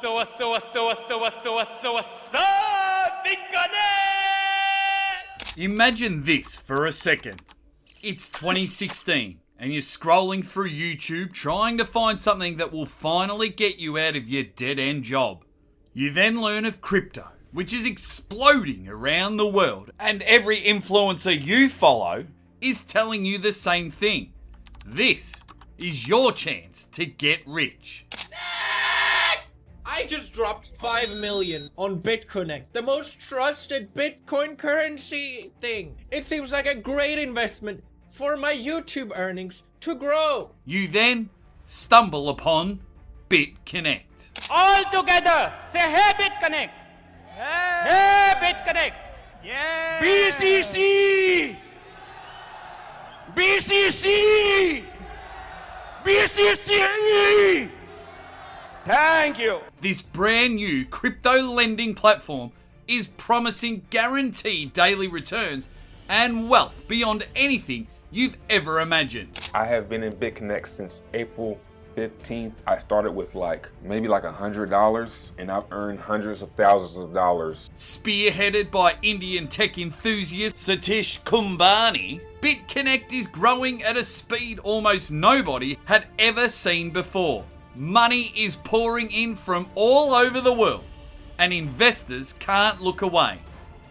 BitConnect! Imagine this for a second. It's 2016 and you're scrolling through YouTube trying to find something that will finally get you out of your dead-end job. You then learn of crypto, which is exploding around the world, and every influencer you follow is telling you the same thing. This is your chance to get rich. I just dropped 5 million on BitConnect, the most trusted Bitcoin currency thing. It seems like a great investment for my YouTube earnings to grow. You then stumble upon BitConnect. All together, say hey BitConnect. Hey BitConnect. Yeah! BCC. BCC. BCC. Thank you! This brand new crypto lending platform is promising guaranteed daily returns and wealth beyond anything you've ever imagined. I have been in BitConnect since April 15th. I started with maybe $100 and I've earned hundreds of thousands of dollars. Spearheaded by Indian tech enthusiast Satish Kumbhani, BitConnect is growing at a speed almost nobody had ever seen before. Money is pouring in from all over the world and investors can't look away.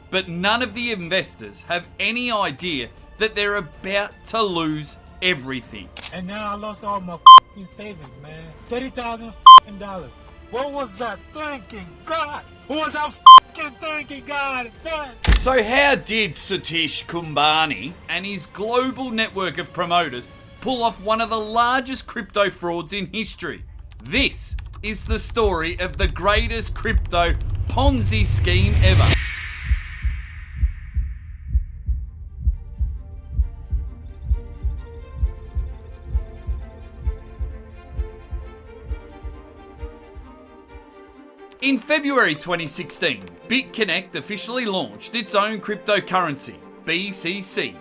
But none of the investors have any idea that they're about to lose everything. And now I lost all my savings, man. $30,000. What was I thinking, God? What was I thinking, God? So how did Satish Kumbhani and his global network of promoters pull off one of the largest crypto frauds in history? This is the story of the greatest crypto PONZI scheme ever. In February 2016, BitConnect officially launched its own cryptocurrency, BCC,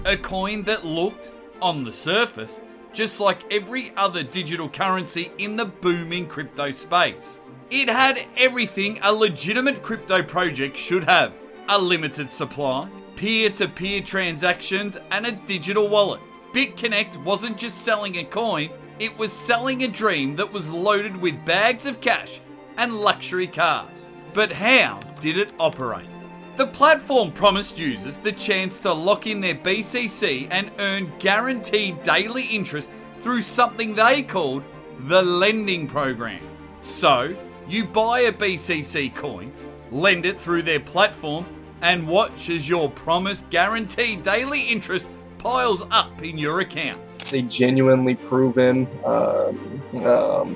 a coin that looked, on the surface, just like every other digital currency in the booming crypto space. It had everything a legitimate crypto project should have: a limited supply, peer-to-peer transactions, and a digital wallet. BitConnect wasn't just selling a coin, it was selling a dream that was loaded with bags of cash and luxury cars. But how did it operate? The platform promised users the chance to lock in their BCC and earn guaranteed daily interest through something they called the lending program. So, you buy a BCC coin, lend it through their platform, and watch as your promised guaranteed daily interest piles up in your account. A genuinely proven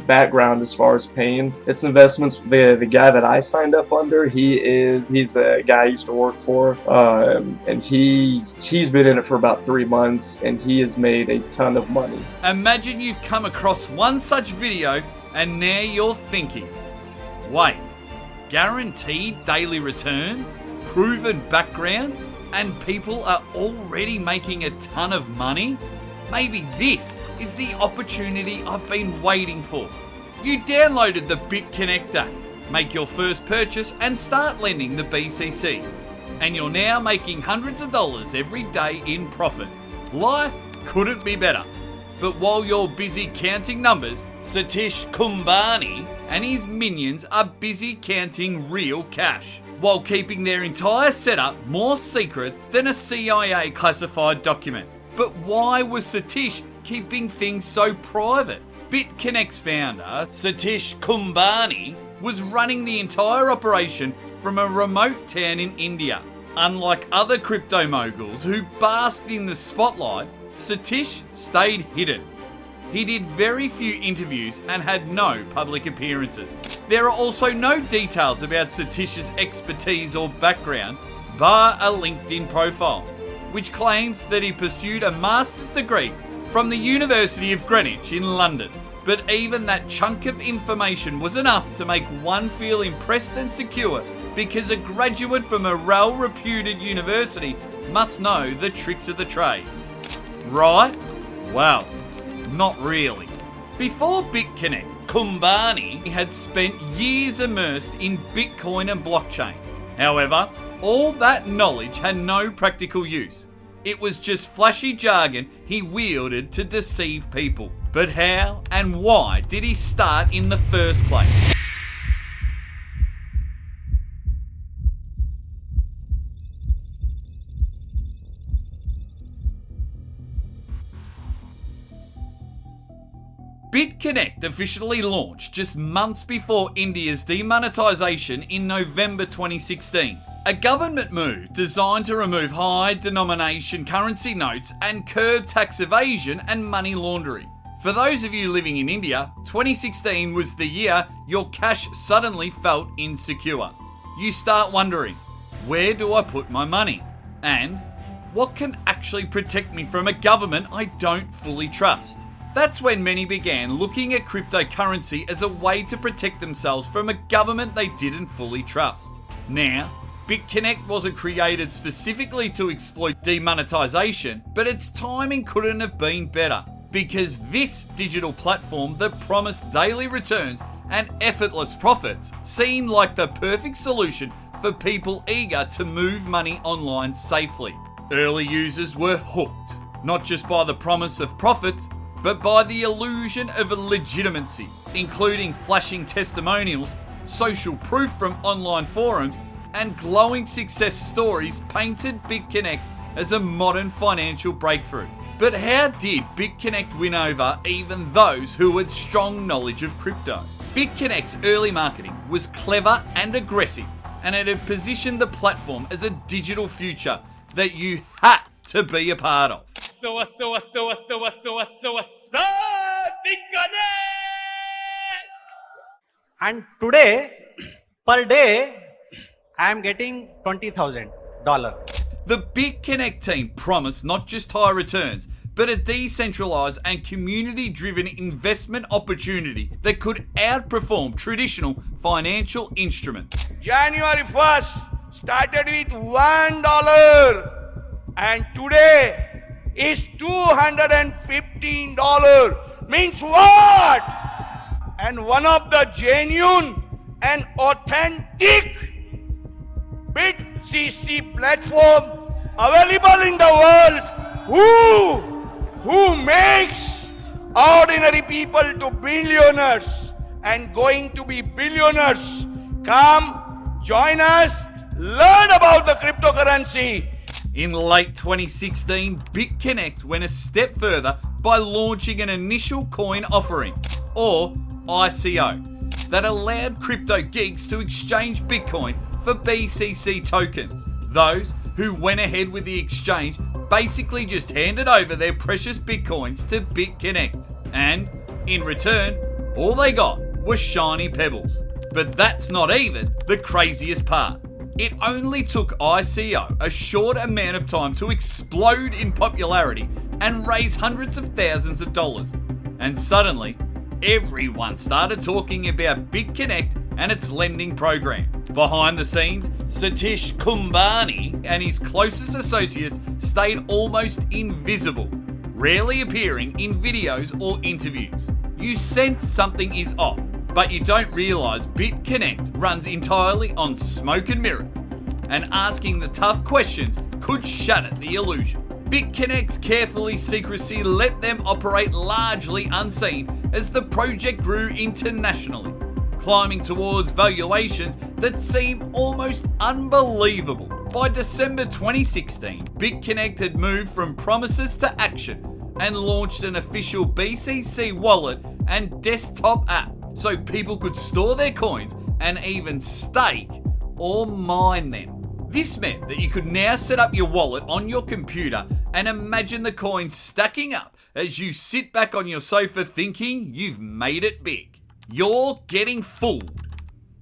background as far as paying its investments. The guy that I signed up under, he's a guy I used to work for, and he's been in it for about 3 months and he has made a ton of money. Imagine you've come across one such video and now you're thinking, wait, guaranteed daily returns, proven background, and people are already making a ton of money? Maybe this is the opportunity I've been waiting for. You downloaded the BitConnect app, make your first purchase and start lending the BCC. And you're now making hundreds of dollars every day in profit. Life couldn't be better. But while you're busy counting numbers, Satish Kumbhani and his minions are busy counting real cash, while keeping their entire setup more secret than a CIA classified document. But why was Satish keeping things so private? BitConnect's founder, Satish Kumbhani, was running the entire operation from a remote town in India. Unlike other crypto moguls who basked in the spotlight, Satish stayed hidden. He did very few interviews and had no public appearances. There are also no details about Satish's expertise or background, bar a LinkedIn profile, which claims that he pursued a master's degree from the University of Greenwich in London. But even that chunk of information was enough to make one feel impressed and secure, because a graduate from a well-reputed university must know the tricks of the trade. Right? Well, not really. Before BitConnect, Kumbhani had spent years immersed in Bitcoin and blockchain. However, all that knowledge had no practical use. It was just flashy jargon he wielded to deceive people. But how and why did he start in the first place? BitConnect officially launched just months before India's demonetisation in November 2016. A government move designed to remove high denomination currency notes and curb tax evasion and money laundering. For those of you living in India, 2016 was the year your cash suddenly felt insecure. You start wondering, where do I put my money? And what can actually protect me from a government I don't fully trust? That's when many began looking at cryptocurrency as a way to protect themselves from a government they didn't fully trust. Now, BitConnect wasn't created specifically to exploit demonetization, but its timing couldn't have been better, because this digital platform that promised daily returns and effortless profits seemed like the perfect solution for people eager to move money online safely. Early users were hooked, not just by the promise of profits, but by the illusion of legitimacy, including flashing testimonials, social proof from online forums, and glowing success stories painted BitConnect as a modern financial breakthrough. But how did BitConnect win over even those who had strong knowledge of crypto? BitConnect's early marketing was clever and aggressive, and it had positioned the platform as a digital future that you had to be a part of. BitConnect! And today, per day, I am getting $20,000. The BitConnect team promised not just high returns, but a decentralized and community-driven investment opportunity that could outperform traditional financial instruments. January 1st started with $1 and today is $215. Means what? And one of the genuine and authentic BitCC platform available in the world who makes ordinary people to billionaires and going to be billionaires. Come, join us, learn about the cryptocurrency. In late 2016, BitConnect went a step further by launching an initial coin offering, or ICO, that allowed crypto geeks to exchange Bitcoin for BCC tokens. Those who went ahead with the exchange basically just handed over their precious Bitcoins to BitConnect, and in return, all they got was shiny pebbles. But that's not even the craziest part. It only took ICO a short amount of time to explode in popularity and raise hundreds of thousands of dollars. And suddenly, everyone started talking about BitConnect and its lending program. Behind the scenes, Satish Kumbhani and his closest associates stayed almost invisible, rarely appearing in videos or interviews. You sense something is off, but you don't realise BitConnect runs entirely on smoke and mirrors, and asking the tough questions could shatter the illusion. BitConnect's carefully secrecy let them operate largely unseen as the project grew internationally, climbing towards valuations that seem almost unbelievable. By December 2016, BitConnect had moved from promises to action and launched an official BCC wallet and desktop app so people could store their coins and even stake or mine them. This meant that you could now set up your wallet on your computer and imagine the coins stacking up as you sit back on your sofa thinking you've made it big. You're getting fooled.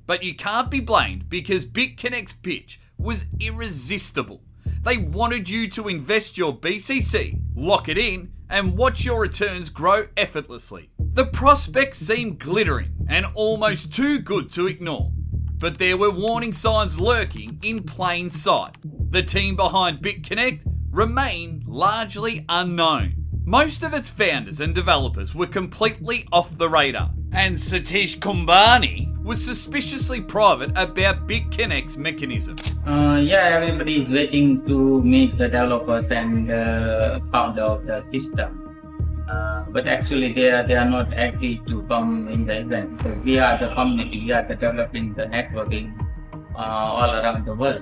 But you can't be blamed because BitConnect's pitch was irresistible. They wanted you to invest your BCC, lock it in, and watch your returns grow effortlessly. The prospects seemed glittering and almost too good to ignore. But there were warning signs lurking in plain sight. The team behind BitConnect remained largely unknown. Most of its founders and developers were completely off the radar. And Satish Kumbhani was suspiciously private about BitConnect's mechanism. Yeah, everybody is waiting to meet the developers and founder of the system. But actually, they are not agreed to come in the event because we are the community, we are the developing the networking all around the world,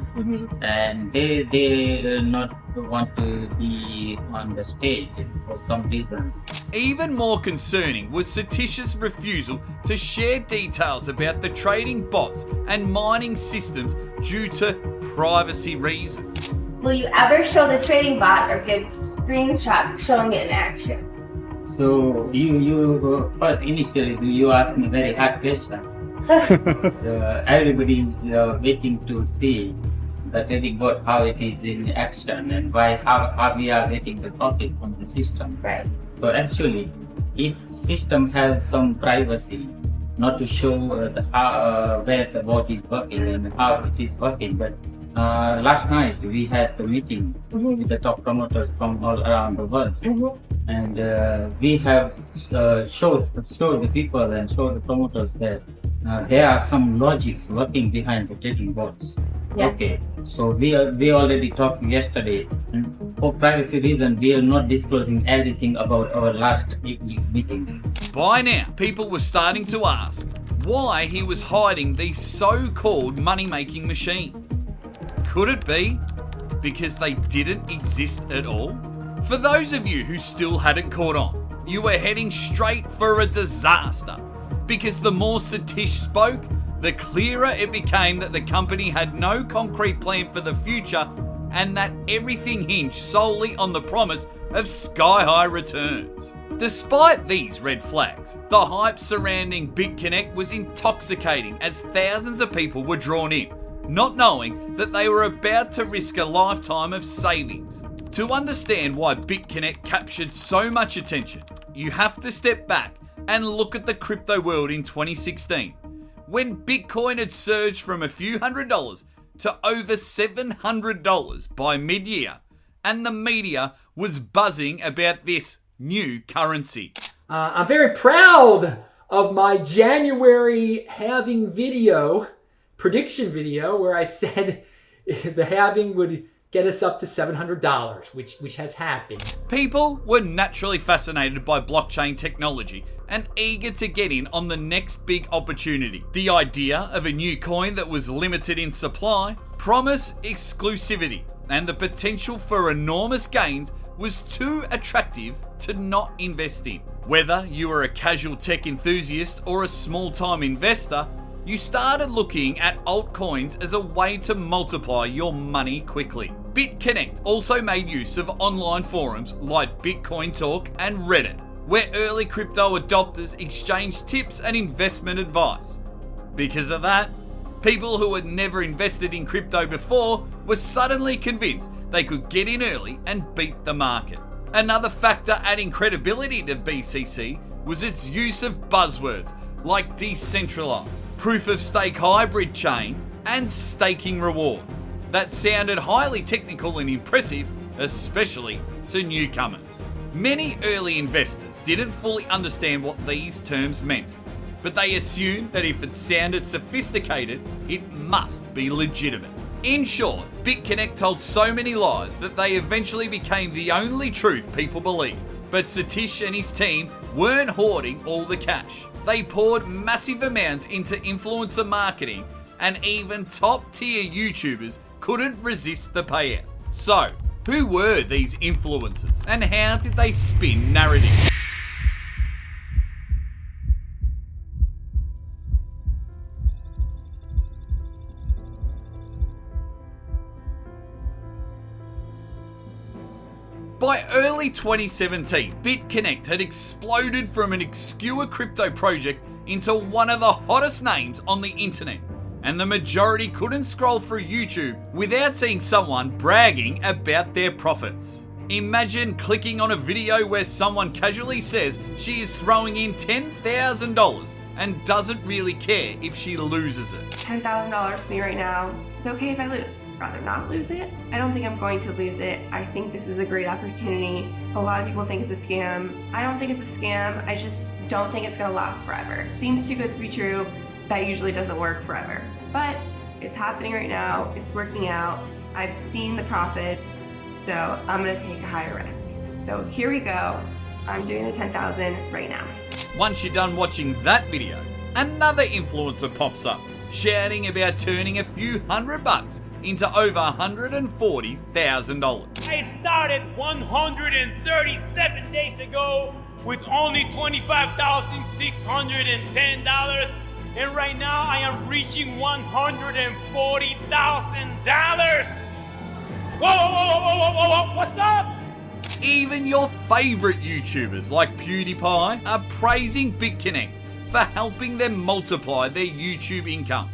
and they not want to be on the stage for some reasons. Even more concerning was Satish's refusal to share details about the trading bots and mining systems due to privacy reasons. Will you ever show the trading bot or give screenshots showing it in action? So you first initially you asked me very hard question. So everybody is waiting to see the trading bot, how it is in action and how we are getting the profit from the system. Right. So actually, if system has some privacy, not to show where the bot is working and how it is working, but last night we had the meeting with the top promoters from all around the world, and we have showed the people and showed the promoters that there are some logics working behind the trading bots. Yeah. Okay, so we already talked yesterday, and for privacy reason, we are not disclosing everything about our last meeting. By now, people were starting to ask why he was hiding these so-called money-making machines. Could it be because they didn't exist at all? For those of you who still hadn't caught on, you were heading straight for a disaster, because the more Satish spoke, the clearer it became that the company had no concrete plan for the future and that everything hinged solely on the promise of sky-high returns. Despite these red flags, the hype surrounding BitConnect was intoxicating as thousands of people were drawn in, not knowing that they were about to risk a lifetime of savings. To understand why BitConnect captured so much attention, you have to step back and look at the crypto world in 2016, when Bitcoin had surged from a few $100s to over $700 by mid-year, and the media was buzzing about this new currency. I'm very proud of my January halving prediction video, where I said the halving would get us up to $700, which has happened. People were naturally fascinated by blockchain technology and eager to get in on the next big opportunity. The idea of a new coin that was limited in supply, promised exclusivity, and the potential for enormous gains was too attractive to not invest in. Whether you were a casual tech enthusiast or a small-time investor, you started looking at altcoins as a way to multiply your money quickly. BitConnect also made use of online forums like Bitcoin Talk and Reddit, where early crypto adopters exchanged tips and investment advice. Because of that, people who had never invested in crypto before were suddenly convinced they could get in early and beat the market. Another factor adding credibility to BCC was its use of buzzwords like decentralized, proof of stake hybrid chain, and staking rewards that sounded highly technical and impressive, especially to newcomers. Many early investors didn't fully understand what these terms meant, but they assumed that if it sounded sophisticated, it must be legitimate. In short, BitConnect told so many lies that they eventually became the only truth people believed. But Satish and his team weren't hoarding all the cash. They poured massive amounts into influencer marketing, and even top-tier YouTubers couldn't resist the payout. So, who were these influencers, and how did they spin narratives? By early 2017, BitConnect had exploded from an obscure crypto project into one of the hottest names on the internet, and the majority couldn't scroll through YouTube without seeing someone bragging about their profits. Imagine clicking on a video where someone casually says she is throwing in $10,000 and doesn't really care if she loses it. $10,000 to me right now. It's okay if I lose. Rather not lose it. I don't think I'm going to lose it. I think this is a great opportunity. A lot of people think it's a scam. I don't think it's a scam. I just don't think it's going to last forever. It seems too good to be true. That usually doesn't work forever. But it's happening right now. It's working out. I've seen the profits. So I'm going to take a higher risk. So here we go. I'm doing the 10,000 right now. Once you're done watching that video, another influencer pops up, shouting about turning a few $100 into over $140,000. I started 137 days ago with only $25,610, and right now I am reaching $140,000. Whoa, what's up? Even your favourite YouTubers like PewDiePie are praising BitConnect for helping them multiply their YouTube incomes.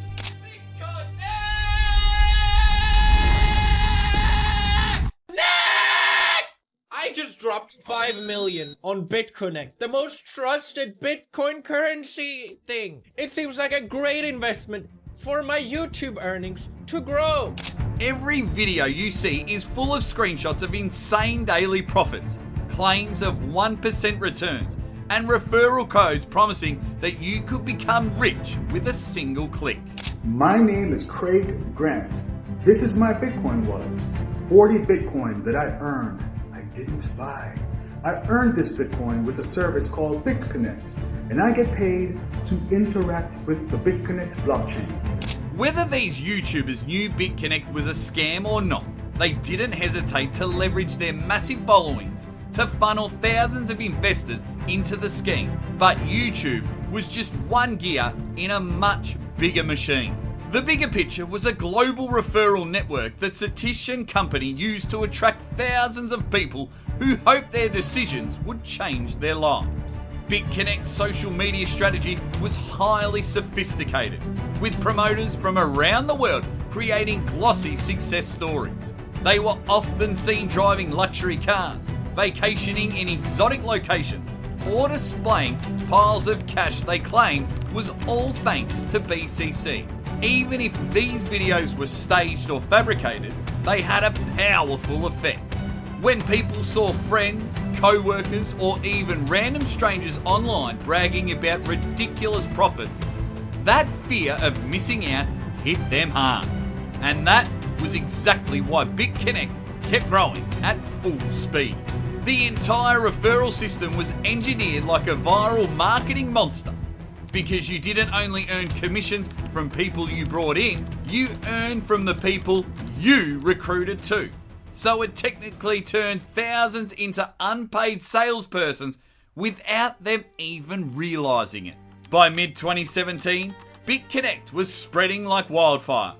I just dropped 5 million on BitConnect, the most trusted Bitcoin currency thing. It seems like a great investment for my YouTube earnings to grow. Every video you see is full of screenshots of insane daily profits, claims of 1% returns, and referral codes promising that you could become rich with a single click. My name is Craig Grant. This is my Bitcoin wallet. 40 Bitcoin that I earned. I didn't buy. I earned this Bitcoin with a service called BitConnect, and I get paid to interact with the BitConnect blockchain. Whether these YouTubers knew BitConnect was a scam or not, they didn't hesitate to leverage their massive followings to funnel thousands of investors into the scheme. But YouTube was just one gear in a much bigger machine. The bigger picture was a global referral network that Satish and company used to attract thousands of people who hoped their decisions would change their lives. BitConnect's social media strategy was highly sophisticated, with promoters from around the world creating glossy success stories. They were often seen driving luxury cars, vacationing in exotic locations, or displaying piles of cash they claimed was all thanks to BCC. Even if these videos were staged or fabricated, they had a powerful effect. When people saw friends, co-workers, or even random strangers online bragging about ridiculous profits, that fear of missing out hit them hard. And that was exactly why BitConnect kept growing at full speed. The entire referral system was engineered like a viral marketing monster, because you didn't only earn commissions from people you brought in, you earned from the people you recruited too. So it technically turned thousands into unpaid salespersons without them even realising it. By mid-2017, BitConnect was spreading like wildfire,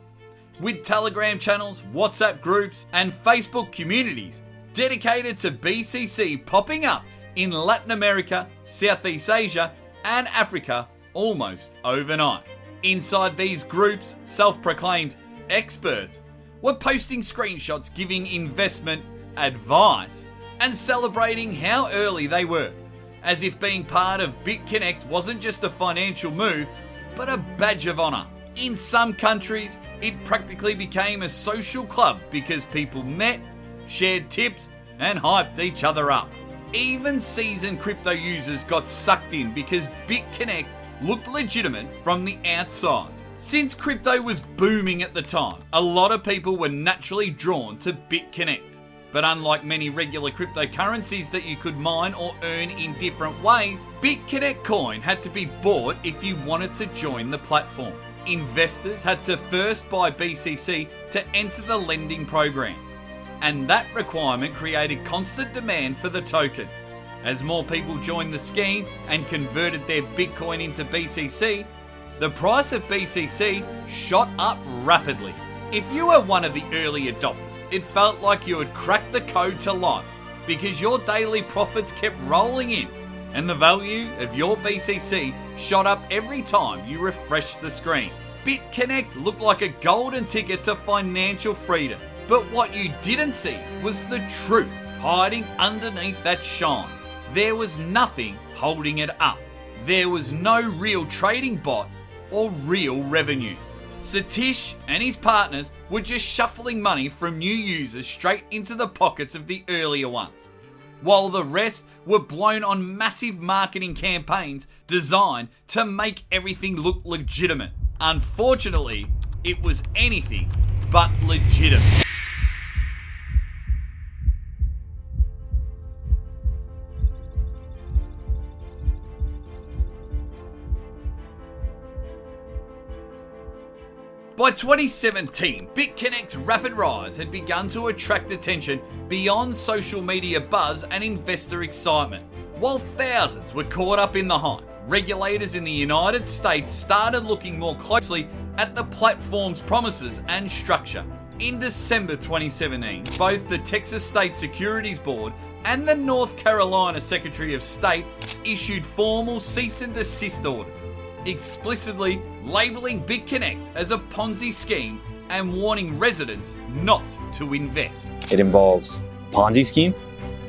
with Telegram channels, WhatsApp groups, and Facebook communities dedicated to BCC popping up in Latin America, Southeast Asia, and Africa almost overnight. Inside these groups, self-proclaimed experts were posting screenshots giving investment advice and celebrating how early they were, as if being part of BitConnect wasn't just a financial move, but a badge of honour. In some countries, it practically became a social club because people met, shared tips, and hyped each other up. Even seasoned crypto users got sucked in because BitConnect looked legitimate from the outside. Since crypto was booming at the time, a lot of people were naturally drawn to BitConnect. But unlike many regular cryptocurrencies that you could mine or earn in different ways, BitConnect coin had to be bought if you wanted to join the platform. Investors had to first buy BCC to enter the lending program, and that requirement created constant demand for the token. As more people joined the scheme and converted their Bitcoin into BCC, the price of BCC shot up rapidly. If you were one of the early adopters, it felt like you had cracked the code to life because your daily profits kept rolling in and the value of your BCC shot up every time you refreshed the screen. BitConnect looked like a golden ticket to financial freedom, but what you didn't see was the truth hiding underneath that shine. There was nothing holding it up. there was no real trading bot or real revenue. Satish and his partners were just shuffling money from new users straight into the pockets of the earlier ones, while the rest were blown on massive marketing campaigns designed to make everything look legitimate. Unfortunately, it was anything but legitimate. By 2017, BitConnect's rapid rise had begun to attract attention beyond social media buzz and investor excitement. While thousands were caught up in the hype, regulators in the United States started looking more closely at the platform's promises and structure. In December 2017, both the Texas State Securities Board and the North Carolina Secretary of State issued formal cease and desist orders, explicitly labeling BitConnect as a Ponzi scheme and warning residents not to invest. It involves Ponzi scheme,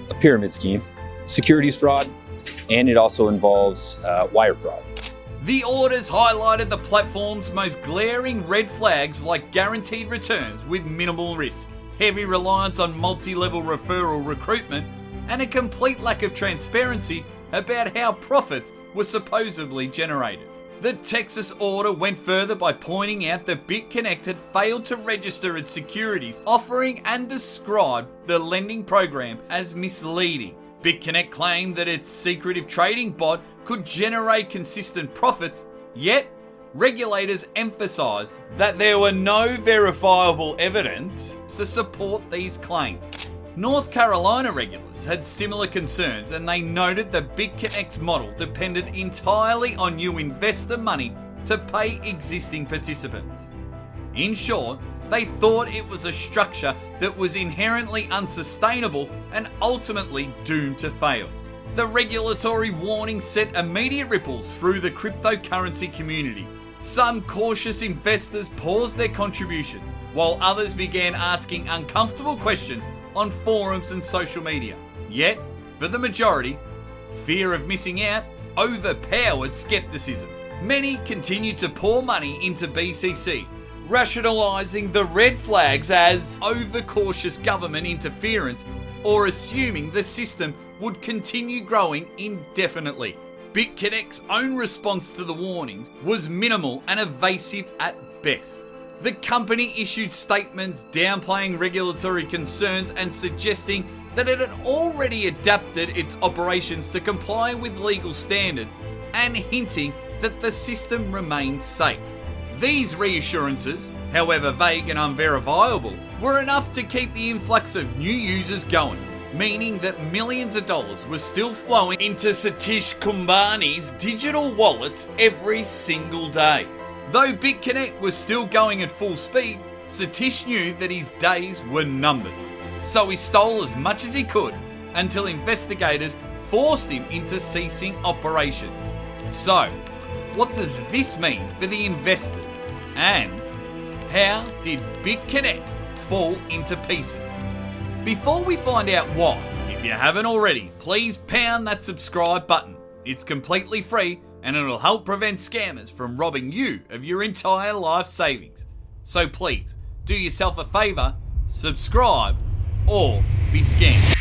a pyramid scheme, securities fraud, and it also involves wire fraud. The orders highlighted the platform's most glaring red flags, like guaranteed returns with minimal risk, heavy reliance on multi-level referral recruitment, and a complete lack of transparency about how profits were supposedly generated. The Texas order went further by pointing out that BitConnect had failed to register its securities offering and described the lending program as misleading. BitConnect claimed that its secretive trading bot could generate consistent profits, yet regulators emphasized that there were no verifiable evidence to support these claims. North Carolina regulators had similar concerns, and they noted that BitConnect's model depended entirely on new investor money to pay existing participants. In short, they thought it was a structure that was inherently unsustainable and ultimately doomed to fail. The regulatory warning sent immediate ripples through the cryptocurrency community. Some cautious investors paused their contributions, while others began asking uncomfortable questions on forums and social media. Yet, for the majority, fear of missing out overpowered skepticism. Many continued to pour money into BCC, rationalising the red flags as overcautious government interference or assuming the system would continue growing indefinitely. BitConnect's own response to the warnings was minimal and evasive at best. The company issued statements downplaying regulatory concerns and suggesting that it had already adapted its operations to comply with legal standards and hinting that the system remained safe. These reassurances, however vague and unverifiable, were enough to keep the influx of new users going, meaning that millions of dollars were still flowing into Satish Kumbhani's digital wallets every single day. Though BitConnect was still going at full speed, Satish knew that his days were numbered. So he stole as much as he could until investigators forced him into ceasing operations. So, what does this mean for the investors? And how did BitConnect fall into pieces? Before we find out why, if you haven't already, please pound that subscribe button. It's completely free and it'll help prevent scammers from robbing you of your entire life savings. So please, do yourself a favour, subscribe, or be scammed.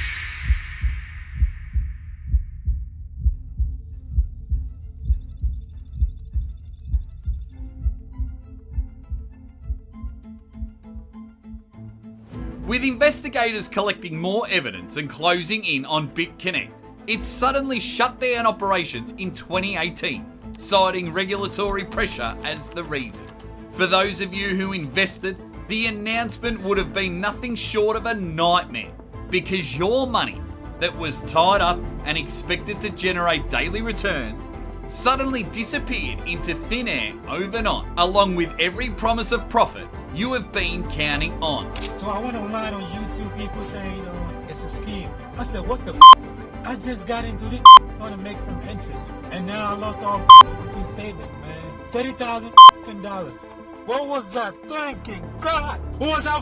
With investigators collecting more evidence and closing in on BitConnect, it suddenly shut down operations in 2018, citing regulatory pressure as the reason. For those of you who invested, the announcement would have been nothing short of a nightmare, because your money that was tied up and expected to generate daily returns suddenly disappeared into thin air overnight, along with every promise of profit you have been counting on. So I went online on YouTube, people saying, it's a scheme. I said, what the I just got into this trying to make some interest, and now I lost all these savings, man. $30,000. What was that thinking, God? What was I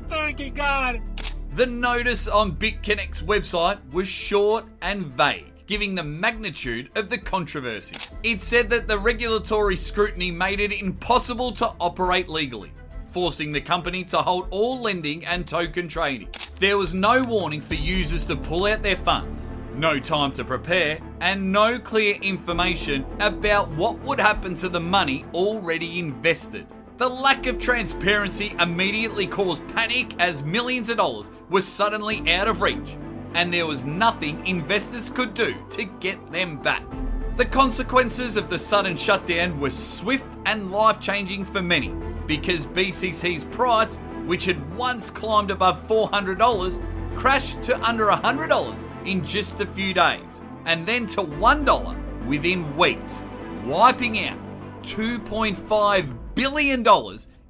thinking, God? The notice on BitConnect's website was short and vague, giving the magnitude of the controversy. It said that the regulatory scrutiny made it impossible to operate legally, forcing the company to hold all lending and token trading. There was no warning for users to pull out their funds, no time to prepare, and no clear information about what would happen to the money already invested. The lack of transparency immediately caused panic as millions of dollars were suddenly out of reach, and there was nothing investors could do to get them back. The consequences of the sudden shutdown were swift and life-changing for many, because BCC's price, which had once climbed above $400, crashed to under $100 in just a few days, and then to $1 within weeks, wiping out $2.5 billion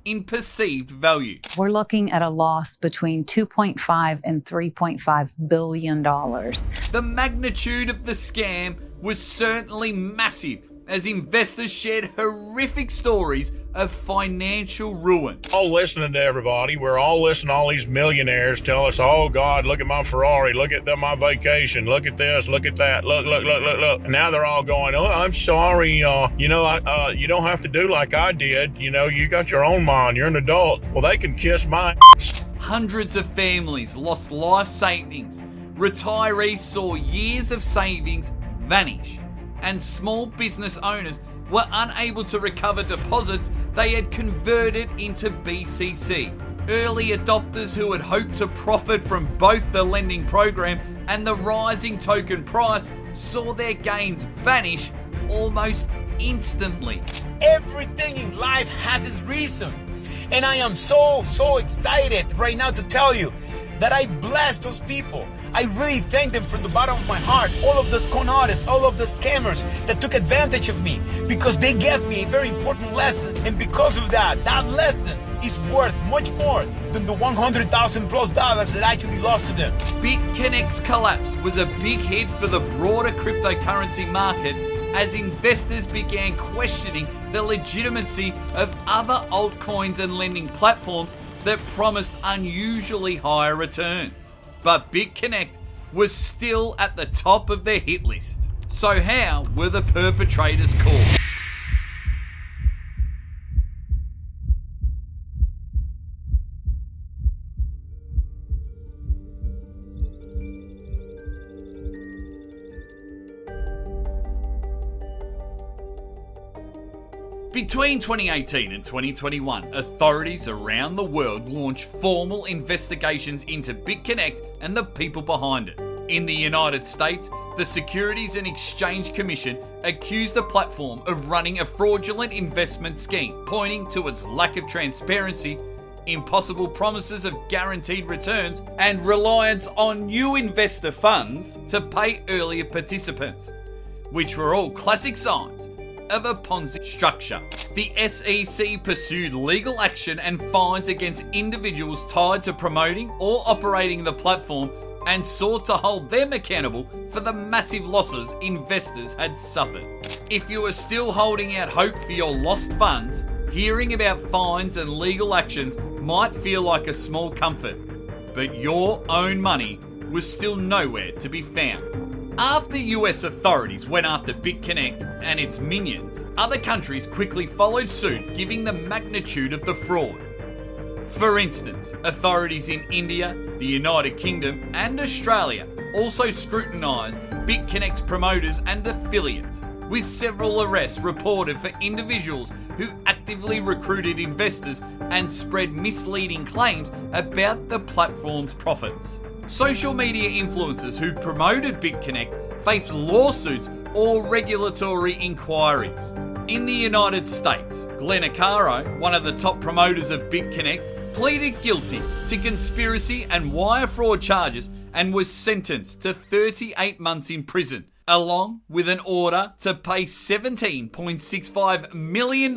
in perceived value. We're looking at a loss between $2.5 and $3.5 billion. The magnitude of the scam was certainly massive, as investors shared horrific stories of financial ruin. All listening to everybody. We're all listening to all these millionaires tell us, oh God, look at my Ferrari, look at my vacation, look at this, look at that, look. And now they're all going, oh, I'm sorry, you don't have to do like I did. You got your own mind, you're an adult. Well, they can kiss my ass. Hundreds of families lost life savings. Retirees saw years of savings vanish, and small business owners were unable to recover deposits they had converted into BCC. Early adopters who had hoped to profit from both the lending program and the rising token price saw their gains vanish almost instantly. Everything in life has its reason, and I am so excited right now to tell you that I bless those people. I really thank them from the bottom of my heart. All of those con artists, all of the scammers that took advantage of me, because they gave me a very important lesson. And because of that lesson is worth much more than the $100,000 plus that I actually lost to them. BitConnect's collapse was a big hit for the broader cryptocurrency market, as investors began questioning the legitimacy of other altcoins and lending platforms that promised unusually higher returns. But BitConnect was still at the top of their hit list. So how were the perpetrators caught? Between 2018 and 2021, authorities around the world launched formal investigations into BitConnect and the people behind it. In the United States, the Securities and Exchange Commission accused the platform of running a fraudulent investment scheme, pointing to its lack of transparency, impossible promises of guaranteed returns, and reliance on new investor funds to pay earlier participants, which were all classic signs of a PONZI structure. The SEC pursued legal action and fines against individuals tied to promoting or operating the platform, and sought to hold them accountable for the massive losses investors had suffered. If you are still holding out hope for your lost funds, hearing about fines and legal actions might feel like a small comfort, but your own money was still nowhere to be found. After US authorities went after BitConnect and its minions, other countries quickly followed suit, giving the magnitude of the fraud. For instance, authorities in India, the United Kingdom, and Australia also scrutinised BitConnect's promoters and affiliates, with several arrests reported for individuals who actively recruited investors and spread misleading claims about the platform's profits. Social media influencers who promoted BitConnect face lawsuits or regulatory inquiries. In the United States, Glenn Acaro, one of the top promoters of BitConnect, pleaded guilty to conspiracy and wire fraud charges and was sentenced to 38 months in prison, along with an order to pay $17.65 million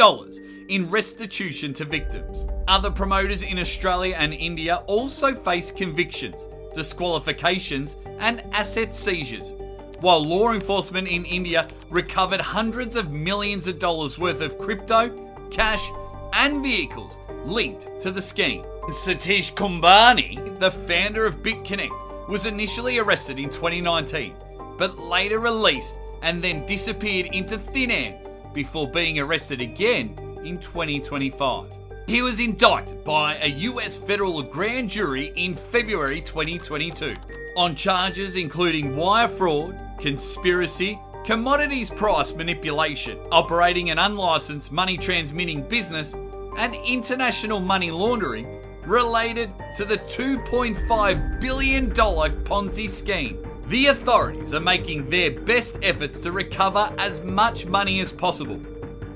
in restitution to victims. Other promoters in Australia and India also face convictions, disqualifications, and asset seizures, while law enforcement in India recovered hundreds of millions of dollars worth of crypto, cash, and vehicles linked to the scheme. Satish Kumbhani, the founder of BitConnect, was initially arrested in 2019 but later released and then disappeared into thin air before being arrested again in 2025. He was indicted by a US federal grand jury in February 2022 on charges including wire fraud, conspiracy, commodities price manipulation, operating an unlicensed money transmitting business, and international money laundering related to the $2.5 billion Ponzi scheme. The authorities are making their best efforts to recover as much money as possible.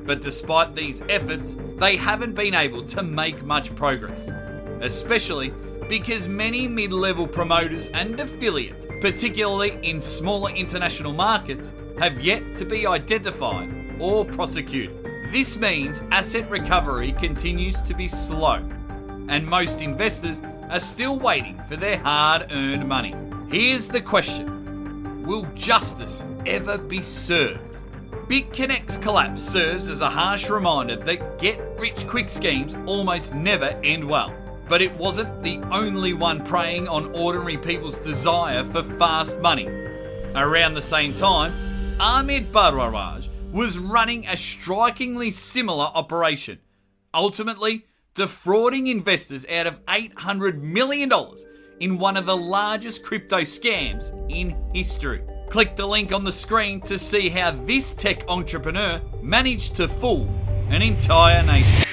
But despite these efforts, they haven't been able to make much progress, especially because many mid-level promoters and affiliates, particularly in smaller international markets, have yet to be identified or prosecuted. This means asset recovery continues to be slow, and most investors are still waiting for their hard-earned money. Here's the question: will justice ever be served? BitConnect's collapse serves as a harsh reminder that get-rich-quick schemes almost never end well. But it wasn't the only one preying on ordinary people's desire for fast money. Around the same time, Ahmed Barwaraj was running a strikingly similar operation, ultimately defrauding investors out of $800 million in one of the largest crypto scams in history. Click the link on the screen to see how this tech entrepreneur managed to fool an entire nation.